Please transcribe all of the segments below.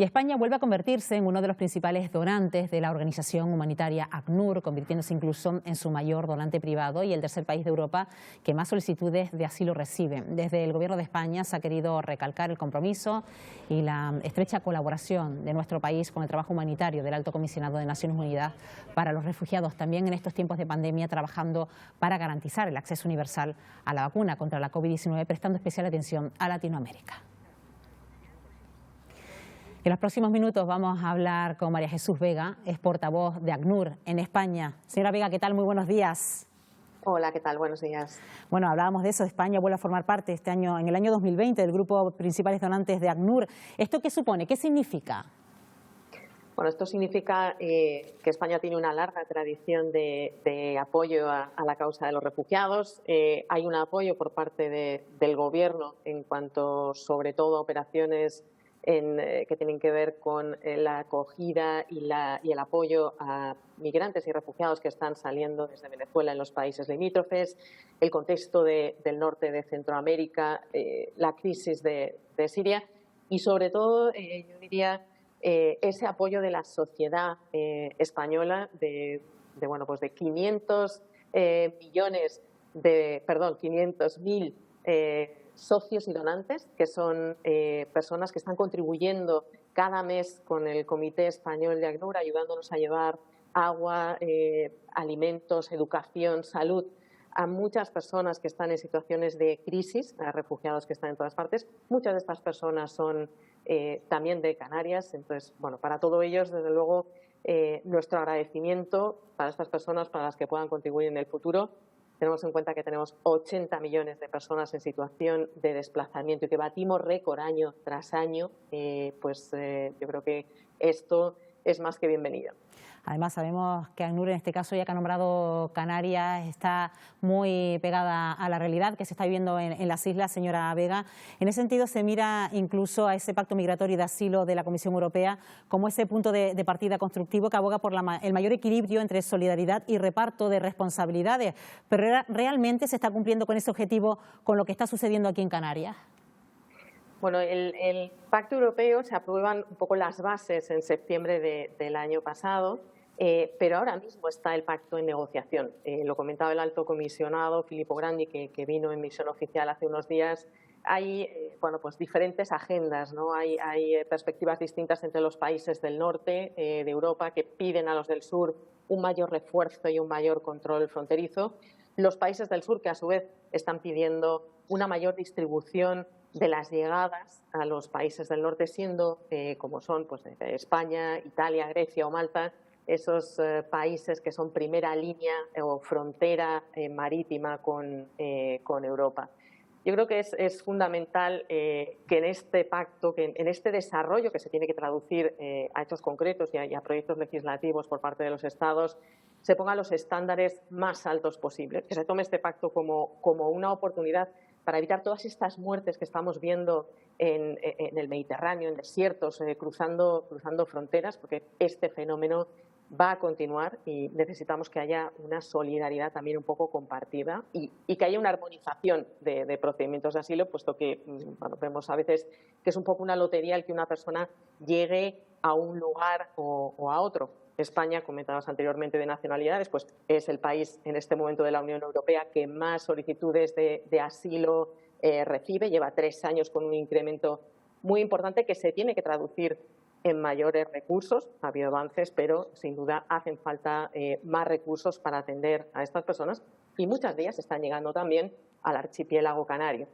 Y España vuelve a convertirse en uno de los principales donantes de la organización humanitaria ACNUR, convirtiéndose incluso en su mayor donante privado y el tercer país de Europa que más solicitudes de asilo recibe. Desde el Gobierno de España se ha querido recalcar el compromiso y la estrecha colaboración de nuestro país con el trabajo humanitario del Alto Comisionado de Naciones Unidas para los refugiados, también en estos tiempos de pandemia, trabajando para garantizar el acceso universal a la vacuna contra la COVID-19, prestando especial atención a Latinoamérica. En los próximos minutos vamos a hablar con María Jesús Vega, es portavoz de ACNUR en España. Señora Vega, ¿qué tal? Muy buenos días. Hola, ¿qué tal? Buenos días. Bueno, hablábamos de eso, España vuelve a formar parte este año, en el año 2020, del grupo principales donantes de ACNUR. ¿Esto qué supone? ¿Qué significa? Bueno, esto significa que España tiene una larga tradición de apoyo a la causa de los refugiados. Hay un apoyo por parte del Gobierno en cuanto, sobre todo, a operaciones que tienen que ver con la acogida y el apoyo a migrantes y refugiados que están saliendo desde Venezuela en los países limítrofes, el contexto del norte de Centroamérica, la crisis de Siria y, sobre todo, yo diría, ese apoyo de la sociedad española de 500 millones 500.000 socios y donantes, que son personas que están contribuyendo cada mes con el Comité Español de ACNUR, ayudándonos a llevar agua, alimentos, educación, salud a muchas personas que están en situaciones de crisis, a refugiados que están en todas partes. Muchas de estas personas son también de Canarias. Entonces, bueno, para todos ellos, desde luego, nuestro agradecimiento para estas personas, para las que puedan contribuir en el futuro. Tenemos en cuenta que tenemos 80 millones de personas en situación de desplazamiento y que batimos récord año tras año. Yo creo que esto es más que bienvenido. Además, sabemos que ACNUR, en este caso, ya que ha nombrado Canarias, está muy pegada a la realidad que se está viviendo en las islas, señora Vega. En ese sentido, se mira incluso a ese pacto migratorio y de asilo de la Comisión Europea como ese punto de partida constructivo que aboga por el mayor equilibrio entre solidaridad y reparto de responsabilidades. Pero ¿realmente se está cumpliendo con ese objetivo con lo que está sucediendo aquí en Canarias? Bueno, el Pacto Europeo se aprueban un poco las bases en septiembre del año pasado, pero ahora mismo está el pacto en negociación. Lo comentaba el alto comisionado Filippo Grandi, que vino en misión oficial hace unos días. Hay diferentes agendas, ¿no? Hay perspectivas distintas entre los países del norte de Europa que piden a los del sur un mayor refuerzo y un mayor control fronterizo. Los países del sur que a su vez están pidiendo una mayor distribución de las llegadas a los países del norte, siendo como son España, Italia, Grecia o Malta, esos países que son primera línea o frontera marítima con Europa. Yo creo que es fundamental que en este pacto, que en este desarrollo que se tiene que traducir a hechos concretos y a proyectos legislativos por parte de los Estados, se pongan los estándares más altos posibles, que se tome este pacto como una oportunidad para evitar todas estas muertes que estamos viendo en el Mediterráneo, en desiertos, cruzando fronteras, porque este fenómeno va a continuar y necesitamos que haya una solidaridad también un poco compartida y que haya una armonización de procedimientos de asilo, puesto que vemos a veces que es un poco una lotería el que una persona llegue a un lugar o a otro. España, comentabas anteriormente de nacionalidades, pues es el país en este momento de la Unión Europea que más solicitudes de asilo recibe. Lleva 3 años con un incremento muy importante que se tiene que traducir en mayores recursos. Ha habido avances, pero sin duda hacen falta más recursos para atender a estas personas y muchas de ellas están llegando también al archipiélago canario.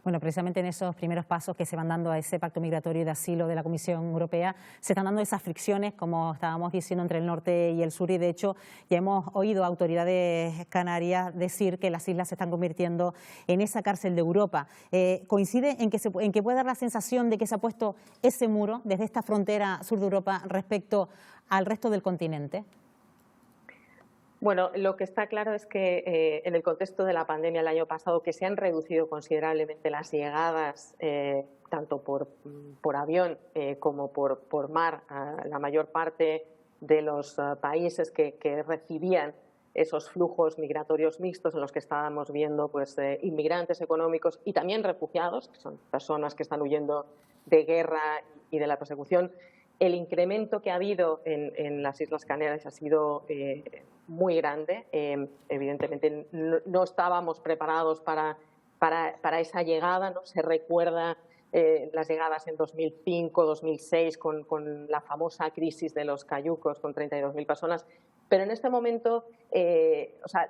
Bueno, precisamente en esos primeros pasos que se van dando a ese pacto migratorio y de asilo de la Comisión Europea, se están dando esas fricciones, como estábamos diciendo, entre el norte y el sur, y de hecho ya hemos oído a autoridades canarias decir que las islas se están convirtiendo en esa cárcel de Europa. ¿Coincide en que puede dar la sensación de que se ha puesto ese muro desde esta frontera sur de Europa respecto al resto del continente? Bueno, lo que está claro es que en el contexto de la pandemia el año pasado, que se han reducido considerablemente las llegadas tanto por avión como por mar a la mayor parte de los países que recibían esos flujos migratorios mixtos en los que estábamos viendo inmigrantes económicos y también refugiados, que son personas que están huyendo de guerra y de la persecución. El incremento que ha habido en las Islas Canarias ha sido muy grande. Evidentemente no estábamos preparados para esa llegada, ¿no? Se recuerda las llegadas en 2005, 2006 con la famosa crisis de los cayucos con 32.000 personas. Pero en este momento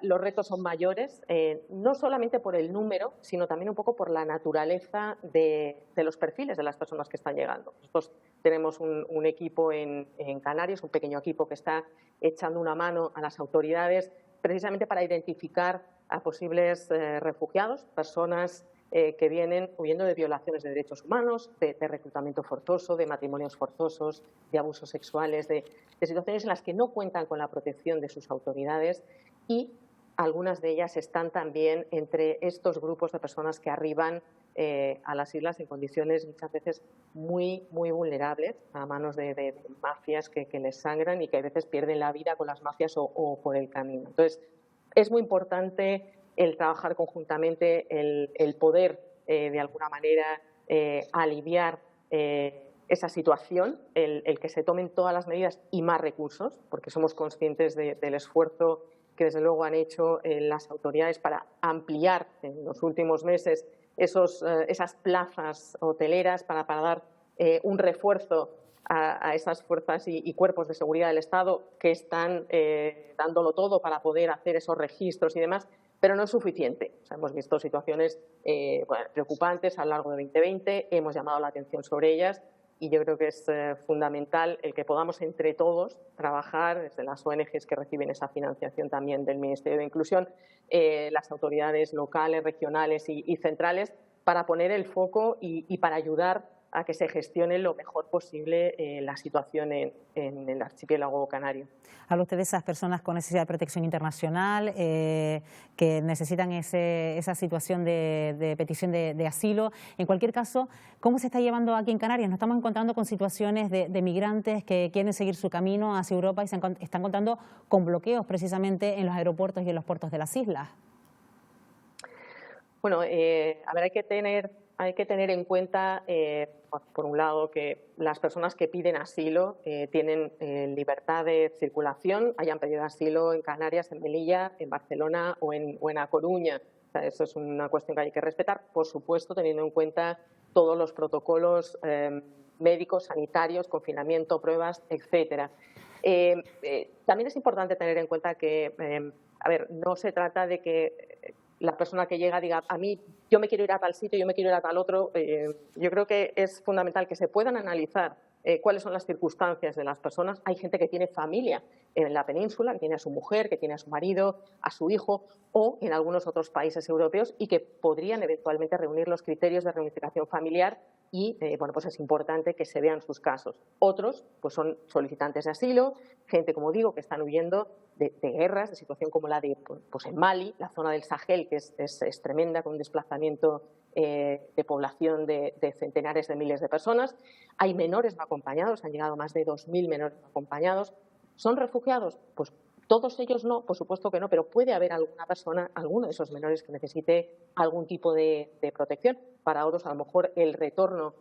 los retos son mayores, no solamente por el número, sino también un poco por la naturaleza de los perfiles de las personas que están llegando. Nosotros tenemos un equipo en Canarias, un pequeño equipo que está echando una mano a las autoridades precisamente para identificar a posibles refugiados, personas que vienen huyendo de violaciones de derechos humanos, de reclutamiento forzoso, de matrimonios forzosos, de abusos sexuales, de situaciones en las que no cuentan con la protección de sus autoridades, y algunas de ellas están también entre estos grupos de personas que arriban a las islas en condiciones muchas veces muy vulnerables a manos de mafias que les sangran y que a veces pierden la vida con las mafias o por el camino. Entonces, es muy importante el trabajar conjuntamente, el poder, de alguna manera, aliviar esa situación, el que se tomen todas las medidas y más recursos, porque somos conscientes del esfuerzo que, desde luego, han hecho las autoridades para ampliar en los últimos meses esas plazas hoteleras para dar un refuerzo a esas fuerzas y cuerpos de seguridad del Estado que están dándolo todo para poder hacer esos registros y demás, pero no es suficiente. Hemos visto situaciones preocupantes a lo largo de 2020, hemos llamado la atención sobre ellas y yo creo que es fundamental el que podamos entre todos trabajar, desde las ONGs que reciben esa financiación también del Ministerio de Inclusión, las autoridades locales, regionales y centrales, para poner el foco y para ayudar a que se gestione lo mejor posible la situación en el archipiélago canario. Habla usted de esas personas con necesidad de protección internacional que necesitan esa situación de petición de asilo. En cualquier caso, ¿cómo se está llevando aquí en Canarias? Nos estamos encontrando con situaciones de migrantes que quieren seguir su camino hacia Europa y se están encontrando con bloqueos precisamente en los aeropuertos y en los puertos de las islas. Bueno, hay que tener en cuenta, por un lado, que las personas que piden asilo tienen libertad de circulación, hayan pedido asilo en Canarias, en Melilla, en Barcelona o en A Coruña. O sea, eso es una cuestión que hay que respetar, por supuesto, teniendo en cuenta todos los protocolos médicos, sanitarios, confinamiento, pruebas, etcétera. También es importante tener en cuenta que, no se trata de que la persona que llega diga, a mí, yo me quiero ir a tal sitio, yo me quiero ir a tal otro. Yo creo que es fundamental que se puedan analizar cuáles son las circunstancias de las personas. Hay gente que tiene familia en la península, que tiene a su mujer, que tiene a su marido, a su hijo, o en algunos otros países europeos, y que podrían eventualmente reunir los criterios de reunificación familiar y pues es importante que se vean sus casos. Otros pues son solicitantes de asilo, gente, como digo, que están huyendo de guerras, de situación como la de pues en Mali, la zona del Sahel, que es tremenda, con un desplazamiento de población de centenares de miles de personas. Hay menores no acompañados, han llegado más de 2.000 menores no acompañados. ¿Son refugiados? Pues todos ellos no, por supuesto que no, pero puede haber alguna persona, alguno de esos menores que necesite algún tipo de protección. Para otros, a lo mejor, el retorno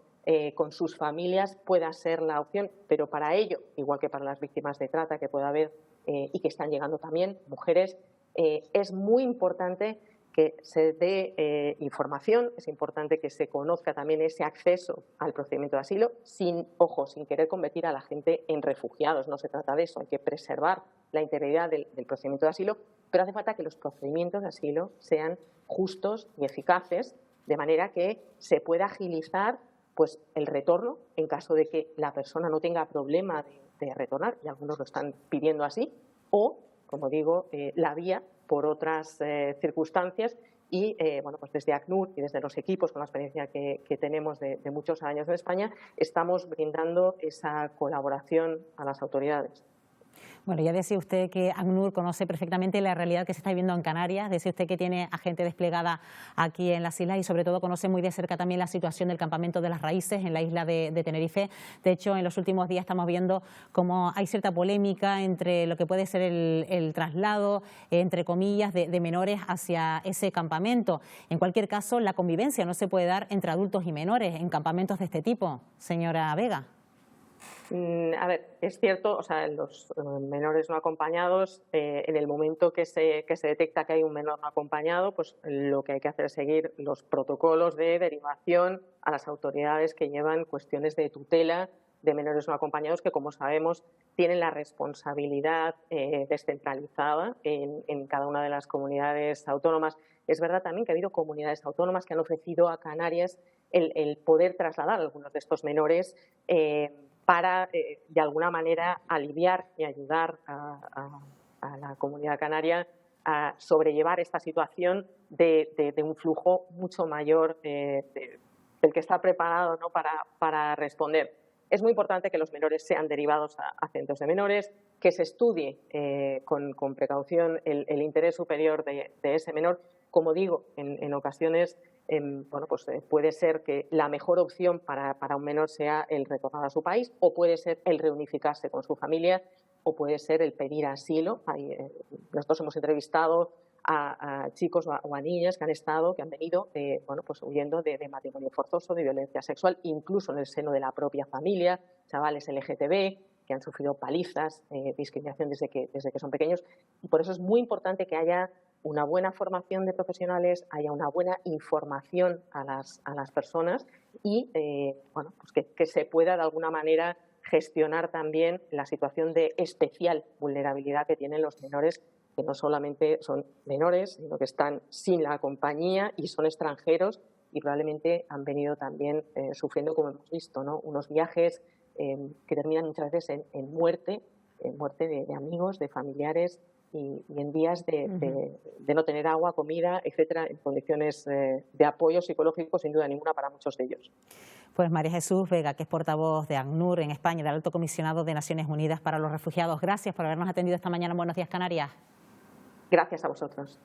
con sus familias pueda ser la opción, pero para ello, igual que para las víctimas de trata que pueda haber y que están llegando también, mujeres, es muy importante que se dé información, es importante que se conozca también ese acceso al procedimiento de asilo, sin querer convertir a la gente en refugiados. No se trata de eso, hay que preservar la integridad del procedimiento de asilo, pero hace falta que los procedimientos de asilo sean justos y eficaces, de manera que se pueda agilizar pues el retorno en caso de que la persona no tenga problema de retornar, y algunos lo están pidiendo así, o, como digo, la vía por otras circunstancias. Y pues desde ACNUR y desde los equipos, con la experiencia que tenemos de muchos años en España, estamos brindando esa colaboración a las autoridades. Bueno, ya decía usted que ACNUR conoce perfectamente la realidad que se está viviendo en Canarias, decía usted que tiene a gente desplegada aquí en las islas y sobre todo conoce muy de cerca también la situación del campamento de las Raíces en la isla de Tenerife. De hecho, en los últimos días estamos viendo cómo hay cierta polémica entre lo que puede ser el traslado, entre comillas, de menores hacia ese campamento. En cualquier caso, la convivencia no se puede dar entre adultos y menores en campamentos de este tipo, señora Vega. A ver, es cierto, o sea, los menores no acompañados, en el momento que se detecta que hay un menor no acompañado, pues lo que hay que hacer es seguir los protocolos de derivación a las autoridades que llevan cuestiones de tutela de menores no acompañados, que como sabemos tienen la responsabilidad descentralizada en cada una de las comunidades autónomas. Es verdad también que ha habido comunidades autónomas que han ofrecido a Canarias el poder trasladar a algunos de estos menores para, de alguna manera, aliviar y ayudar a la comunidad canaria a sobrellevar esta situación de un flujo mucho mayor del que está preparado, ¿no?, para responder. Es muy importante que los menores sean derivados a centros de menores, que se estudie con precaución el interés superior de ese menor. Como digo, en ocasiones bueno, pues puede ser que la mejor opción para un menor sea el retornar a su país, o puede ser el reunificarse con su familia, o puede ser el pedir asilo. Nosotros hemos entrevistado a chicos o a niñas que han venido bueno, pues huyendo de matrimonio forzoso, de violencia sexual, incluso en el seno de la propia familia, chavales LGTB que han sufrido palizas, discriminación desde que son pequeños. Y por eso es muy importante que haya una buena formación de profesionales, haya una buena información a las personas y bueno, pues que se pueda de alguna manera gestionar también la situación de especial vulnerabilidad que tienen los menores, que no solamente son menores, sino que están sin la compañía y son extranjeros y probablemente han venido también sufriendo, como hemos visto, ¿no?, unos viajes que terminan muchas veces en muerte de amigos, de familiares, y en días de no tener agua, comida, etcétera, en condiciones de apoyo psicológico, sin duda ninguna, para muchos de ellos. Pues María Jesús Vega, que es portavoz de ACNUR en España, del Alto Comisionado de Naciones Unidas para los Refugiados. Gracias por habernos atendido esta mañana en Buenos Días, Canarias. Gracias a vosotros.